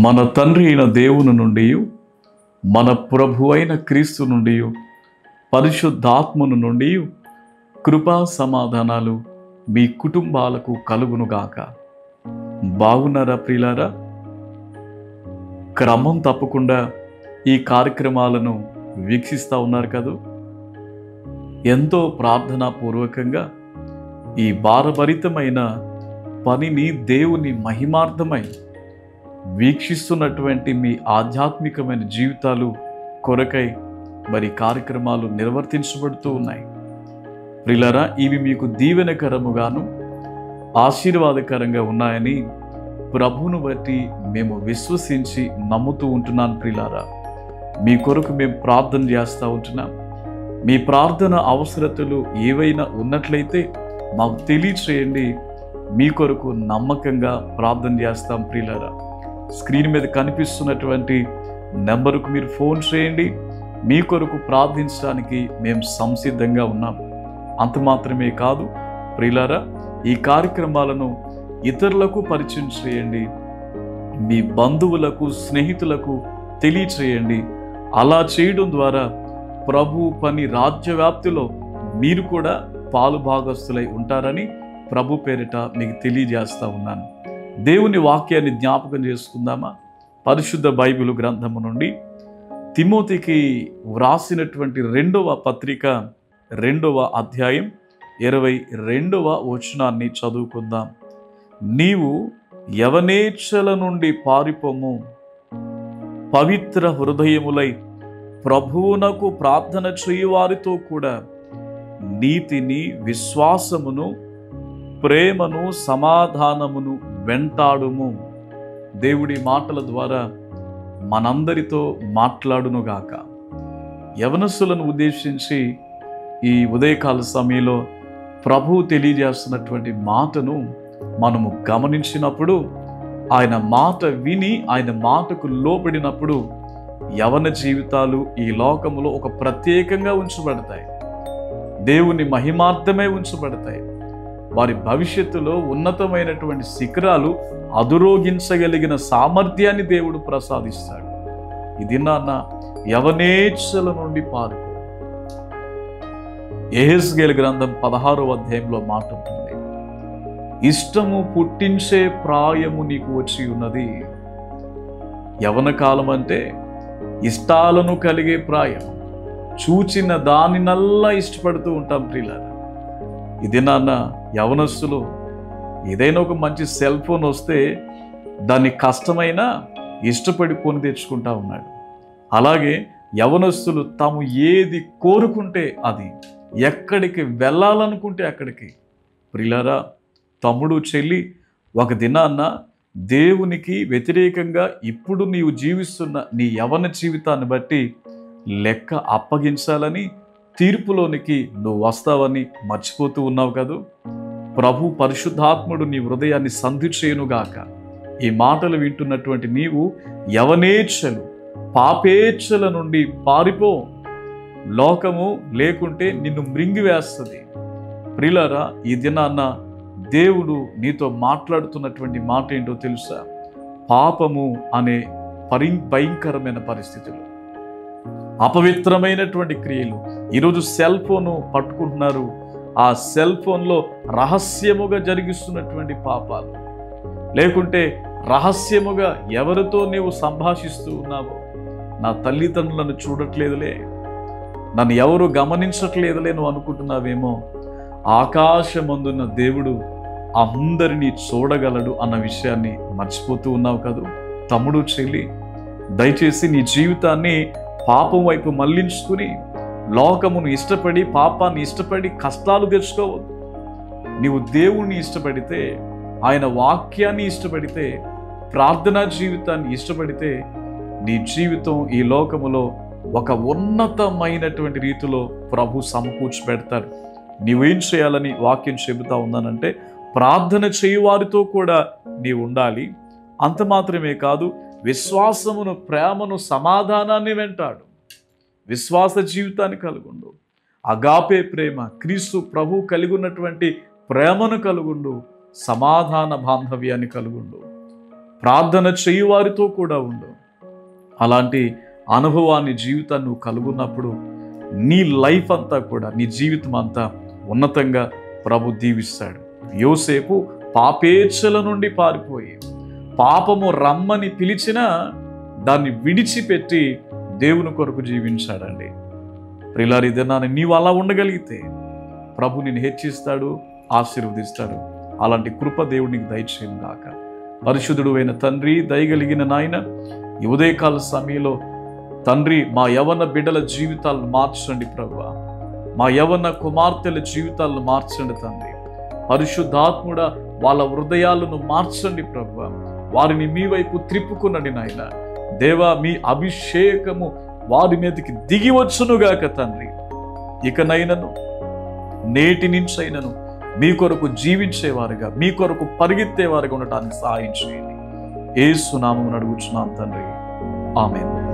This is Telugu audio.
మన తండ్రి అయిన దేవుని నుండి, మన ప్రభు అయిన క్రీస్తు నుండి, పరిశుద్ధాత్మను నుండి కృపా సమాధానాలు మీ కుటుంబాలకు కలుగునుగాక. బాగున్నారా ప్రియులారా? క్రమం తప్పకుండా ఈ కార్యక్రమాలను వీక్షిస్తూ ఉన్నారు కదూ. ఎంతో ప్రార్థనాపూర్వకంగా ఈ భారభరితమైన పనిని దేవుని మహిమార్థమై వీక్షిస్తున్నటువంటి మీ ఆధ్యాత్మికమైన జీవితాలు కొరకై మరి కార్యక్రమాలు నిర్వర్తించబడుతూ ఉన్నాయి. ప్రియులారా, ఇవి మీకు దీవెనకరముగాను ఆశీర్వాదకరంగా ఉన్నాయని ప్రభువును బట్టి మేము విశ్వసించి నమ్ముతూ ఉంటున్నాను. ప్రియులారా, మీ కొరకు మేము ప్రార్థన చేస్తూ ఉంటున్నాం. మీ ప్రార్థన అవసరతలు ఏవైనా ఉన్నట్లయితే మాకు తెలియచేయండి. మీ కొరకు నమ్మకంగా ప్రార్థన చేస్తాం. ప్రియులారా, స్క్రీన్ మీద కనిపిస్తున్నటువంటి నెంబరుకు మీరు ఫోన్ చేయండి. మీ కొరకు ప్రార్థించడానికి మేము సంసిద్ధంగా ఉన్నాం. అంత మాత్రమే కాదు ప్రియులారా, ఈ కార్యక్రమాలను ఇతరులకు పరిచయం చేయండి. మీ బంధువులకు, స్నేహితులకు తెలియచేయండి. అలా చేయడం ద్వారా ప్రభు పని రాజ్యవ్యాప్తిలో మీరు కూడా పాలు భాగస్తులై ఉంటారని ప్రభు పేరిట మీకు తెలియజేస్తూ ఉన్నాను. దేవుని వాక్యాన్ని జ్ఞాపకం చేసుకుందామా? పరిశుద్ధ బైబిల్ గ్రంథము నుండి తిమోతికి వ్రాసినటువంటి 2వ పత్రిక 2వ అధ్యాయం 22వ వచనాన్ని చదువుకుందాం. నీవు యవనేచ్ఛల నుండి పారిపోము, పవిత్ర హృదయములై ప్రభువునకు ప్రార్థన చేయువారితో కూడా నీతిని, విశ్వాసమును, ప్రేమను, సమాధానమును వెంటాడుము. దేవుడి మాటల ద్వారా మనందరితో మాట్లాడునుగాక. యవనస్తులను ఉద్దేశించి ఈ ఉదయకాల సమయంలో ప్రభువు తెలియజేస్తున్నటువంటి మాటను మనము గమనించినప్పుడు, ఆయన మాట విని ఆయన మాటకు లోబడినప్పుడు యవన జీవితాలు ఈ లోకములో ఒక ప్రత్యేకంగా ఉంచబడతాయి. దేవుని మహిమార్థమే ఉంచబడతాయి. వారి భవిష్యత్తులో ఉన్నతమైనటువంటి శిఖరాలు అధిరోహించగలిగిన సామర్థ్యాన్ని దేవుడు ప్రసాదిస్తాడు. ఇది నాన్న యవనేచ్ఛల నుండి పారిపో. యెహెజ్కేలు గ్రంథం 16వ అధ్యాయంలో మాట ఉంటుంది, ఇష్టము పుట్టించే ప్రాయము నీకు వచ్చి ఉన్నది. యవన కాలం అంటే ఇష్టాలను కలిగే ప్రాయం. చూచిన దానినల్లా ఇష్టపడుతూ ఉంటాం ప్రియులారా. ఇది నాన్న యవనస్తులు ఏదైనా ఒక మంచి సెల్ ఫోన్ వస్తే దాన్ని కష్టమైనా ఇష్టపడి కొని తెచ్చుకుంటా ఉన్నాడు. అలాగే యవనస్తులు తాము ఏది కోరుకుంటే అది, ఎక్కడికి వెళ్ళాలనుకుంటే అక్కడికి. ప్రియులారా, తమ్ముడు, చెల్లి, ఒక దినాన్న దేవునికి వ్యతిరేకంగా ఇప్పుడు నీవు జీవిస్తున్న నీ యవన జీవితాన్ని బట్టి లెక్క అప్పగించాలని, తీర్పులోనికి నువ్వు వస్తావని మర్చిపోతూ ఉన్నావు కదూ. ప్రభు పరిశుద్ధాత్ముడు నీ హృదయాన్ని సంధి చేయునుగాక. ఈ మాటలు వింటున్నటువంటి నీవు యవనేచ్ఛలు, పాపేచ్ఛల నుండి పారిపో. లోకము లేకుంటే నిన్ను మృంగివేస్తుంది. ప్రియులారా, ఈ దినాన్న దేవుడు నీతో మాట్లాడుతున్నటువంటి మాట ఏంటో తెలుసా? పాపము అనే భయంకరమైన పరిస్థితులు, అపవిత్రమైనటువంటి క్రియలు. ఈరోజు సెల్ ఫోను పట్టుకుంటున్నారు. ఆ సెల్ ఫోన్లో రహస్యముగా జరిగిస్తున్నటువంటి పాపాలు, లేకుంటే రహస్యముగా ఎవరితో నీవు సంభాషిస్తూ ఉన్నావో, నా తల్లిదండ్రులను చూడట్లేదులే, నన్ను ఎవరు గమనించట్లేదులే నువ్వు అనుకుంటున్నావేమో. ఆకాశమందున్న దేవుడు అందరినీ చూడగలడు అన్న విషయాన్ని మర్చిపోతూ ఉన్నావు కదూ. తమ్ముడు, చెల్లి, దయచేసి నీ జీవితాన్ని పాపం వైపు మళ్లించుకుని లోకమును ఇష్టపడి, పాపాన్ని ఇష్టపడి కష్టాలు తెచ్చుకోవద్దు. నీవు దేవుణ్ణి ఇష్టపడితే, ఆయన వాక్యాన్ని ఇష్టపడితే, ప్రార్థనా జీవితాన్ని ఇష్టపడితే నీ జీవితం ఈ లోకములో ఒక ఉన్నతమైనటువంటి రీతిలో ప్రభు సమకూర్చి పెడతాడు. నీవేం చేయాలని వాక్యం చెబుతా ఉందనంటే, ప్రార్థన చేయువారితో కూడా నీవు ఉండాలి. అంత మాత్రమే కాదు, విశ్వాసమును, ప్రేమను, సమాధానాన్ని వెంటాడు. విశ్వాస జీవితాన్ని కలుగుండు. అగాపే ప్రేమ, క్రీస్తు ప్రభు కలిగి ఉన్నటువంటి ప్రేమను కలుగుండు. సమాధాన బాంధవ్యాన్ని కలుగుండు. ప్రార్థన చేయువారితో కూడా ఉండు. అలాంటి అనుభవాన్ని జీవితాన్ని నువ్వు కలుగున్నప్పుడు నీ లైఫ్ అంతా కూడా, నీ జీవితం అంతా ఉన్నతంగా ప్రభు దీవిస్తాడు. యోసేపు పాపేచ్ఛల నుండి పారిపోయి, పాపము రమ్మని పిలిచినా దాన్ని విడిచిపెట్టి దేవుని కొరకు జీవించాడండి. ప్రియులారా, ఇదన్నాను నీవు అలా ఉండగలిగితే ప్రభు నిన్ను హెచ్చిస్తాడు, ఆశీర్వదిస్తాడు. అలాంటి కృప దేవునికి దయచేయను గాక. పరిశుద్ధుడు అయిన తండ్రి, దయగలిగిన నాయన, ఈ ఉదయకాల సమయంలో తండ్రి మా యవ్వన బిడ్డల జీవితాలను మార్చండి ప్రభువా. మా యవ్వన కుమార్తెల జీవితాలను మార్చండి తండ్రి. పరిశుద్ధాత్ముడా, వాళ్ళ హృదయాలను మార్చండి ప్రభువా. వారిని మీ వైపు త్రిప్పుకునండి నాయన. దేవా, మీ అభిషేకము వారి మీదకి దిగి వచ్చునుగాక తండ్రి. ఇకనైనను నేటి నుంచైనను మీ కొరకు జీవించేవారుగా, మీ కొరకు పరిగెత్తేవారుగా ఉండటానికి సహాయం చేయండి. యేసు నామమున అడుగుచున్నాను తండ్రి. ఆమేన్.